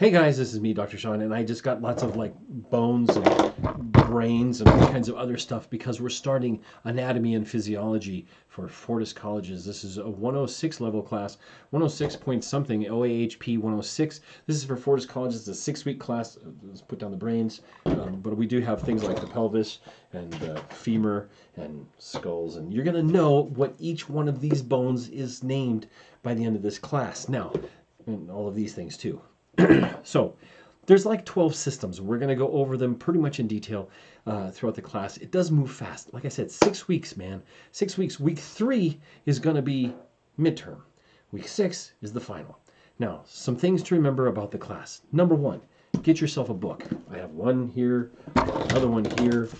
Hey guys, this is me, Dr. Sean, and I just got lots of like bones and brains and all kinds of other stuff because we're starting anatomy and physiology for Fortis colleges. This is a 106 level class, 106 point something, OAHP 106. This is for Fortis colleges. It's a 6-week class. Let's put down the brains, but we do have things like the pelvis and femur and skulls, and you're gonna know what each one of these bones is named by the end of this class. Now, and all of these things too. So there's like 12 systems. We're going to go over them pretty much in detail throughout the class. It does move fast. Like I said, 6 weeks, man. 6 weeks. Week 3 is going to be midterm. Week 6 is the final. Now, some things to remember about the class. Number 1, get yourself a book. I have one here, another one here.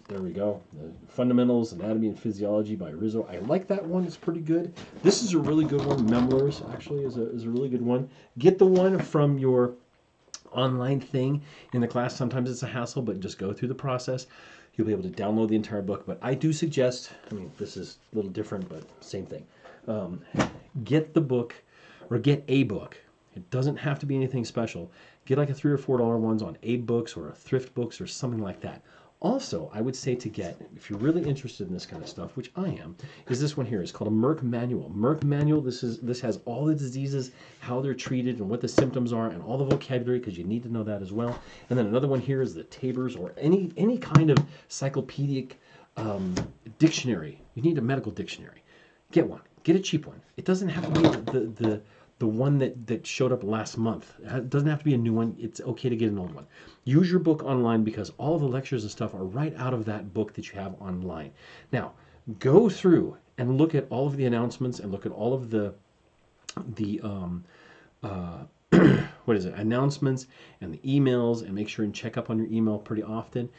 There we go. The Fundamentals, Anatomy and Physiology by Rizzo. I like that one. It's pretty good. This is a really good one. Memoirs, actually, is a really good one. Get the one from your online thing in the class. Sometimes it's a hassle, but just go through the process. You'll be able to download the entire book. But I do suggest, I mean, this is a little different, but same thing. Get the book, or get a book. It doesn't have to be anything special. Get like a $3 or $4 ones on Abe Books or a Thrift Books or something like that. Also, I would say to get, if you're really interested in this kind of stuff, which I am, is this one here. It's called a Merck Manual. Merck Manual, this has all the diseases, how they're treated, and what the symptoms are, and all the vocabulary, because you need to know that as well. And then another one here is the Tabors, or any kind of encyclopedic dictionary. You need a medical dictionary. Get one. Get a cheap one. It doesn't have to be the one that showed up last month. It doesn't have to be a new one. It's okay to get an old one. Use your book online because all the lectures and stuff are right out of that book that you have online. Now, go through and look at all of the announcements and look at all of the announcements and the emails, and make sure and check up on your email pretty often.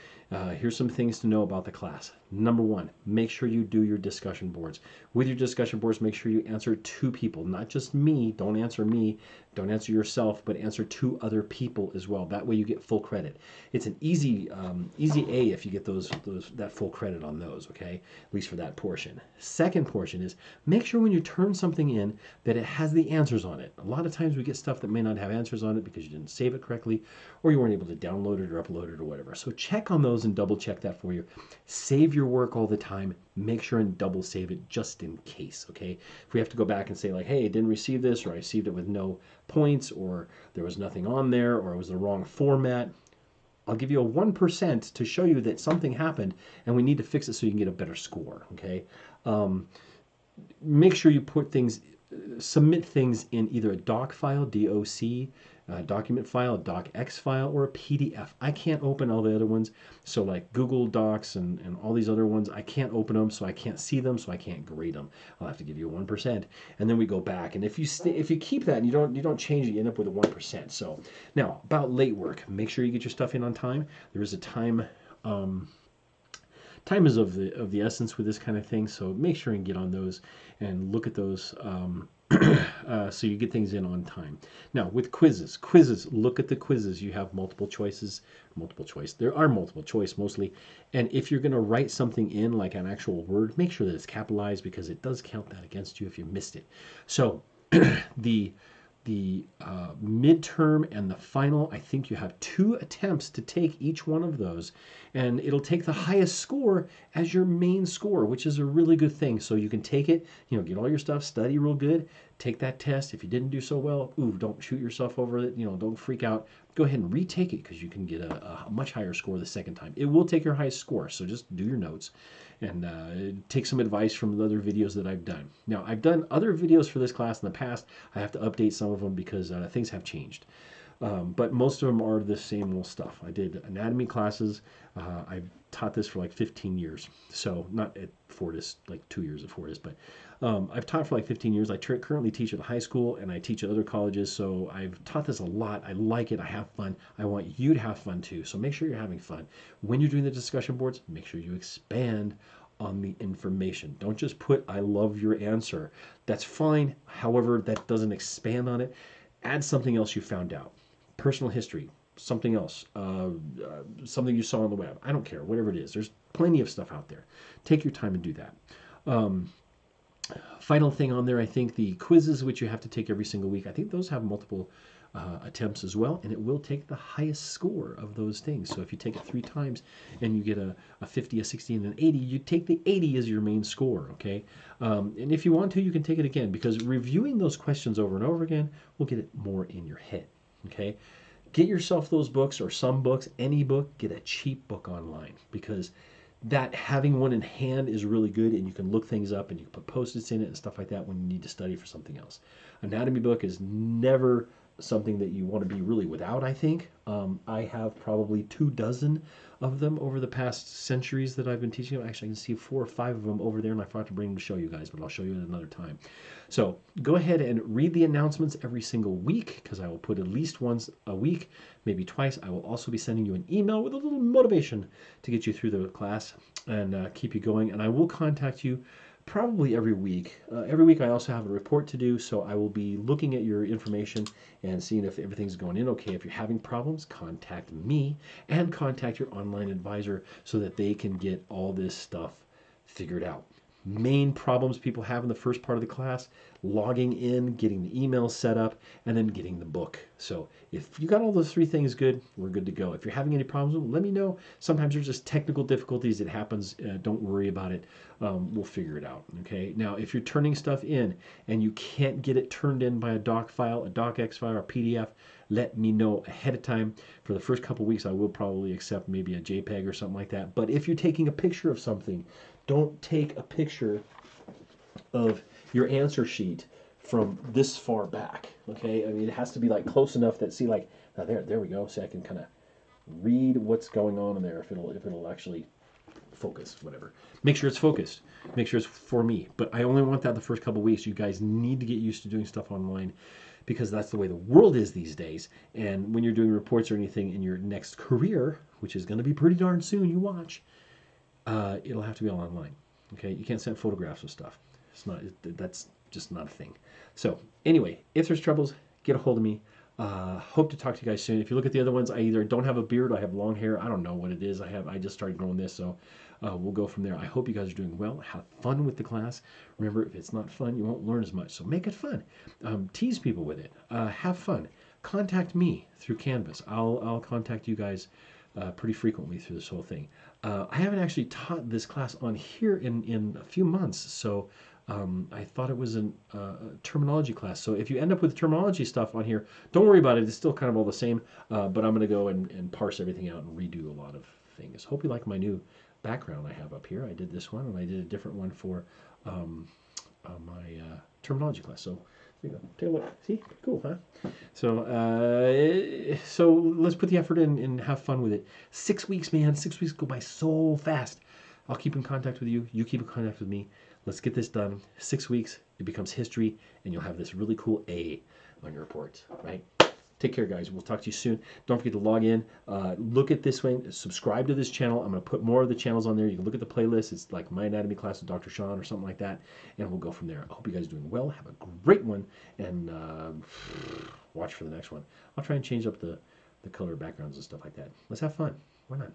Here's some things to know about the class. Number 1, make sure you do your discussion boards. With your discussion boards, make sure you answer 2 people, not just me. Don't answer me, don't answer yourself, but answer 2 other people as well. That way you get full credit. It's an easy A if you get that full credit on those, okay? At least for that portion. Second portion is make sure when you turn something in that it has the answers on it. A lot of times we get stuff that may not have answers on it because you didn't save it correctly, or you weren't able to download it or upload it or whatever. So check on those and double check that for you. Save your work all the time. Make sure and double save it just in case, okay? If we have to go back and say like, hey, I didn't receive this, or I received it with no points, or there was nothing on there, or it was the wrong format, I'll give you a 1% to show you that something happened and we need to fix it so you can get a better score, okay? Make sure you put things, submit things in either a doc file, DOC, document file, a docx file, or a PDF. I can't open all the other ones. So like Google Docs and all these other ones, I can't open them, so I can't see them, so I can't grade them. I'll have to give you a 1%. And then we go back. And if you keep that and you don't change it, you end up with a 1%. So now about late work, make sure you get your stuff in on time. There is a time time is of the essence with this kind of thing, so make sure and get on those and look at those so you get things in on time. Now with quizzes, look at the quizzes. You have multiple choice. There are multiple choice mostly, and if you're going to write something in like an actual word, make sure that it's capitalized because it does count that against you if you missed it. So the midterm and the final, I think you have 2 attempts to take each one of those, and it'll take the highest score as your main score, which is a really good thing. So you can take it, get all your stuff, study real good, take that test. If you didn't do so well, don't shoot yourself over it, don't freak out. Go ahead and retake it because you can get a much higher score the second time. It will take your highest score, so just do your notes and take some advice from the other videos that I've done. Now, I've done other videos for this class in the past. I have to update some of them because things have changed. But most of them are the same old stuff. I did anatomy classes. I've taught this for like 15 years. So not at Fortis, like 2 years at Fortis, but I've taught for like 15 years. I currently teach at a high school and I teach at other colleges. So I've taught this a lot. I like it. I have fun. I want you to have fun too. So make sure you're having fun. When you're doing the discussion boards, make sure you expand on the information. Don't just put, I love your answer. That's fine. However, that doesn't expand on it. Add something else you found out. Personal history, something else, something you saw on the web. I don't care, whatever it is. There's plenty of stuff out there. Take your time and do that. Final thing on there, I think the quizzes, which you have to take every single week, I think those have multiple attempts as well, and it will take the highest score of those things. So if you take it 3 times and you get a 50, a 60, and an 80, you take the 80 as your main score, okay? And if you want to, you can take it again, because reviewing those questions over and over again will get it more in your head, okay? Get yourself those books, or some books, any book. Get a cheap book online, because that having one in hand is really good, and you can look things up and you can put post-its in it and stuff like that when you need to study for something else. Anatomy book is never something that you want to be really without, I think. I have probably 24 of them over the past centuries that I've been teaching them. Actually, I can see 4 or 5 of them over there, and I forgot to bring them to show you guys, but I'll show you at another time. So go ahead and read the announcements every single week, because I will put at least once a week, maybe twice. I will also be sending you an email with a little motivation to get you through the class and keep you going. And I will contact you probably every week. Every week I also have a report to do, so I will be looking at your information and seeing if everything's going in okay. If you're having problems, contact me and contact your online advisor so that they can get all this stuff figured out. Main problems people have in the first part of the class: logging in, getting the email set up, and then getting the book. So if you got all those 3 things good, we're good to go. If you're having any problems, let me know. Sometimes there's just technical difficulties. It happens. Don't worry about it. We'll figure it out. Okay. Now, if you're turning stuff in and you can't get it turned in by a doc file, a docx file, or a PDF, let me know ahead of time. For the first couple weeks, I will probably accept maybe a JPEG or something like that. But if you're taking a picture of something, don't take a picture of your answer sheet from this far back, okay? I mean, it has to be like close enough that, see, like, now there we go. See, I can kind of read what's going on in there, if it'll actually focus, whatever. Make sure it's focused. Make sure it's for me. But I only want that the first couple weeks. You guys need to get used to doing stuff online, because that's the way the world is these days. And when you're doing reports or anything in your next career, which is going to be pretty darn soon, you watch, it'll have to be all online. Okay, you can't send photographs of stuff. It's not. That's just not a thing. So anyway, if there's troubles, get a hold of me. Hope to talk to you guys soon. If you look at the other ones, I either don't have a beard, or I have long hair. I don't know what it is. I just started growing this, so we'll go from there. I hope you guys are doing well. Have fun with the class. Remember, if it's not fun, you won't learn as much. So make it fun. Tease people with it. Have fun. Contact me through Canvas. I'll contact you guys pretty frequently through this whole thing. I haven't actually taught this class on here in a few months, so I thought it was a terminology class. So if you end up with terminology stuff on here, don't worry about it. It's still kind of all the same, but I'm going to go and parse everything out and redo a lot of things. Hope you like my new background I have up here. I did this one, and I did a different one for my terminology class. So there you go. Take a look. See? Cool, huh? So let's put the effort in and have fun with it. 6 weeks, man. 6 weeks go by so fast. I'll keep in contact with you. You keep in contact with me. Let's get this done. 6 weeks, it becomes history, and you'll have this really cool A on your report, right? Take care, guys. We'll talk to you soon. Don't forget to log in. Look at this way. Subscribe to this channel. I'm going to put more of the channels on there. You can look at the playlist. It's like My Anatomy Class with Dr. Sean or something like that, and we'll go from there. I hope you guys are doing well. Have a great one, and watch for the next one. I'll try and change up the color backgrounds and stuff like that. Let's have fun. Why not?